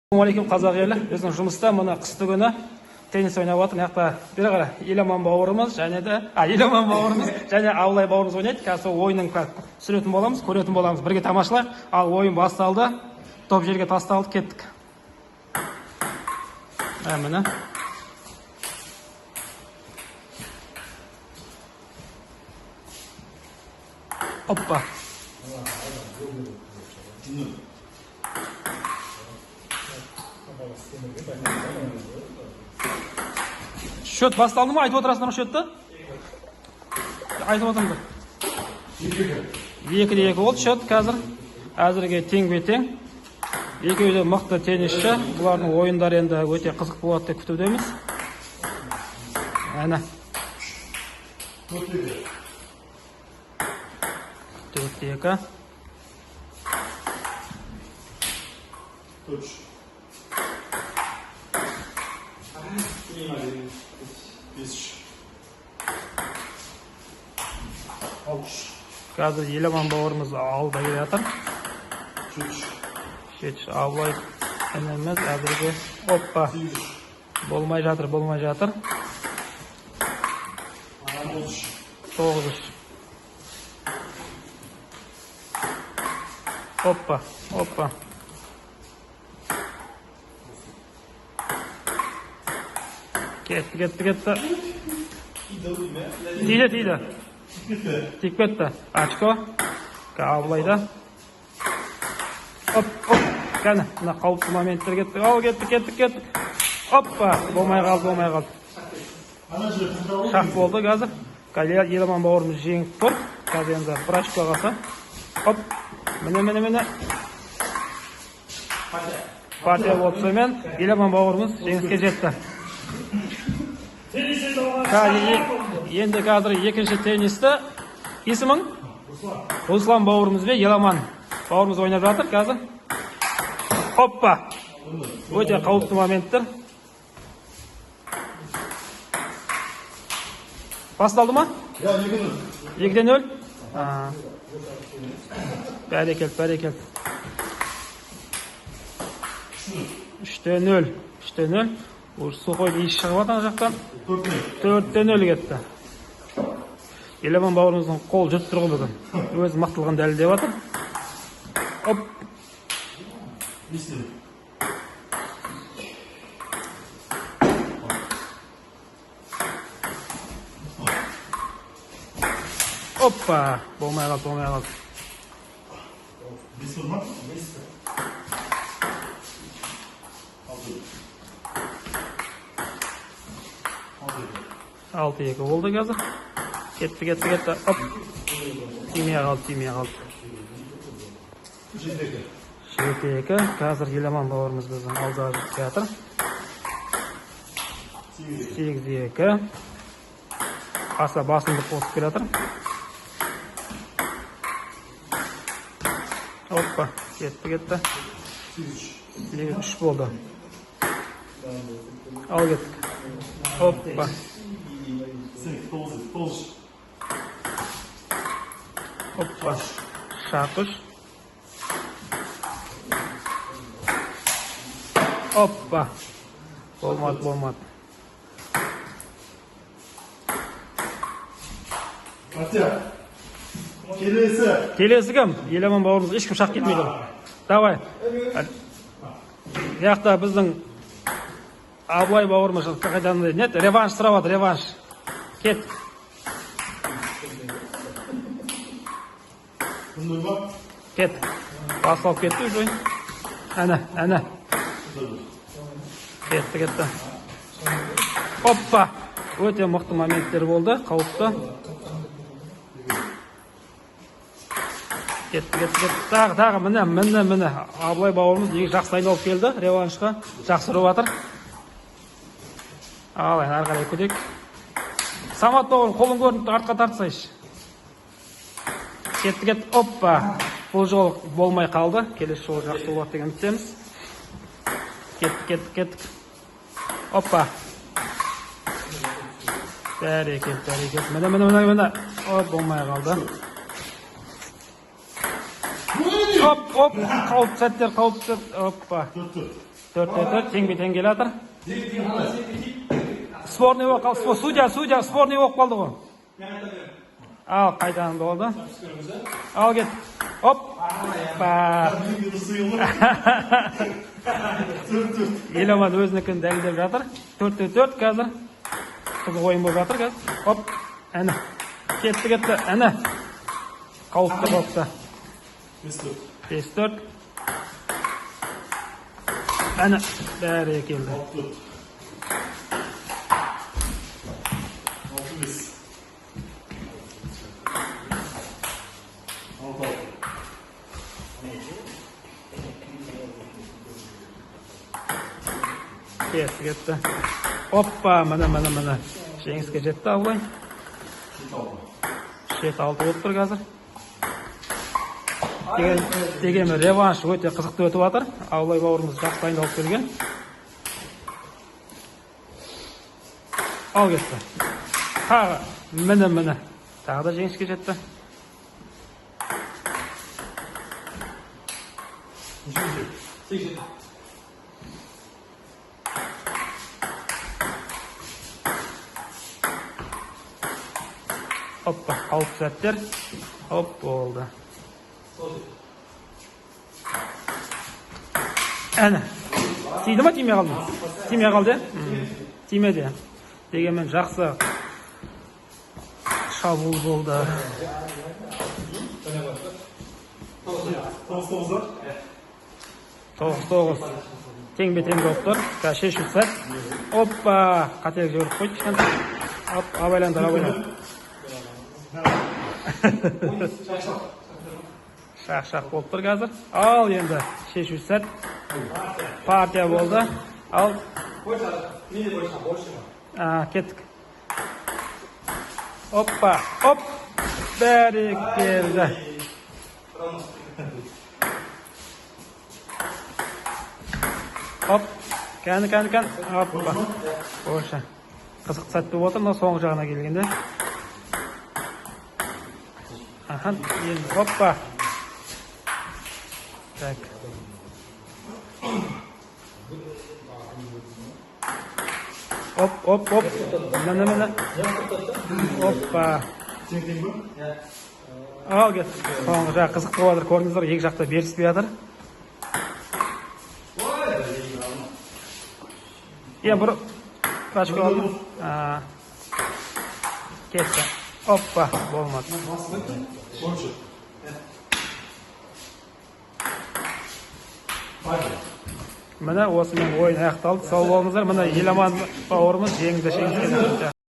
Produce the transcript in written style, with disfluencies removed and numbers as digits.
Ассалаумағалейкум қазақ елі. Біздің жұмыста мұны қысты күні теннис ойнап отыр. Мына жақта бері қарай Еламан бауырымыз және Абылай бауырымыз ойнайды. Қазір сол ойынның түсіретін боламыз, көретін боламыз. Бірге тамашалайық. Ал ойын басталды. Топ жерге тасталды, кеттік. Міне. Оппа. Счет басталды ма? Айтып отырасыңдар ма счетті? Айтып отырыңдар. 2-2 болды счет қазір. Әзірге тең-бе-тең. Екеуі де мықты теннисші. Бұлардың ойындары енді өте қызық болады деп күтудеміз. Әне. 4-2. Қазір Еламан бауырымыз алда келе жатыр. Шетіш Абылай әнеміз әзірге. Оппа. Болмай жатыр. 9-3. Оппа. Кетті. Тиді. Тик кетті. Очко. Абылайда. Оп. Кәні. Мына қауіпті моменттер кетті. Ал, кетті. Оппа. Болмай қалды. Шақ болды қазір. Еламан бауырымыз жеңіп тұр. Қазір енді бір очко қалса. Оп. Міне. Партия болды сонымен. Еламан бауырымыз жеңіске жетті. Енді қазір екінші теннисті. Есімің? Руслан бауырымыз бе Еламан бауырымыз ойнап жатыр қазір. Оппа. Өте қауіпті моменттер. Басталды ма? 2-0. Бәрекелді. 3-0. Сухойды еш шығып атан жақтан. 4-0 кетті. Еламан бауырымыздың қол жүріп тұр бүгін. Өзі мықтылығын дәлелдеп жатыр. Оп. Оппа. Болмай қалды. Алты екі болды қазір. Кетті. Оп. Тимей қалды. 7-2. Қазір Еламан бауырымыз біздің алда жүріп жатыр. 8-2. Аса басымдық қосып келе жатыр. Оппа. Кетті. 3 болды. Ал кеттік. Оппа. Оппа. Шақыш. Оппа. Болмады. Келесі кім? Еламан бауырымыз ешкім шақ кетмейді. Давай. Яқта біздің Абылай бауырымыз қайдан нет, реванш сұрап, реванш. Кет. Кет. Басылып кетті уже. Әне. Кетті. Оппа. Өте мықты моменттер болды, қауіпті. Кетті. Тағы, міне. Абылай бауырымыз жақсы айналып келді, реваншқа. Жақсы ұрып жатыр. Алайын, арқарай көдек. Самат бауырым, қолын көрініп артқа тартсайшы. Кетті. Оппа. Бұл жол болмай қалды. Келесі жол жақсы болады деген үміттеміз. Кетті. Оппа. Бәрекелді. Міне. Оп, болмай қалды. Оп, қауіпті сәттер, оппа. 4-4 тең-бе-тең келе жатыр. Спорный болып қалды. Судья спорный болып қалды ғой. Ал, қайтадан болды. Ал кет. Оп. Еламан өзінікін дәлдеп жатыр. 4-4 қазір. Қызық ойын болып жатыр қазір. Оп. Әні. Кетті. Әні. Қауіпті. 5-4. Әні. Бәрі келді. Кетті. Оппа, міне. Жеңіске жетті Абылай. 7-6 болып тұр қазір. Дегенмен реванш өте қызықты өтіп жатыр. Абылай бауырымыз жақсы дайындалып келген. Ал кетті. Тағы, міне. Тағы да жеңіске жетті. Оппа, қалып сәттер. Оп, болды. Әні. Тиді ма, тимей қалды? Тимей қалды? Тимеді. Дегенмен жақсы шабуыл болды. 9-9. Тең-бе-тең болып тұр. Шешу сәт. Оппа, қателік жіберіп қойды. Оп, абайланды. Шақ болып тұр қазір. Ал енді шешу сәт. Партия болды. Ал. Кеттік. Оппа. Оп. Бәрекелді. Оп. Кәні. Оппа. Оша. Қызық сәт болып отыр. Соңғы жағына келгенде. Енді оппа. Так. Оп. Міне. Оппа. Ал кет. Соңғы жағы қызық болып жатыр. Көрдіңіздер, екі жақта беріспей жатыр. Бір қашқа алдым. Кетті. Оппа, болмады. Міне осымен ойын аяқталды. Сау болыңыздар. Міне Еламан бауырымыз жеңді.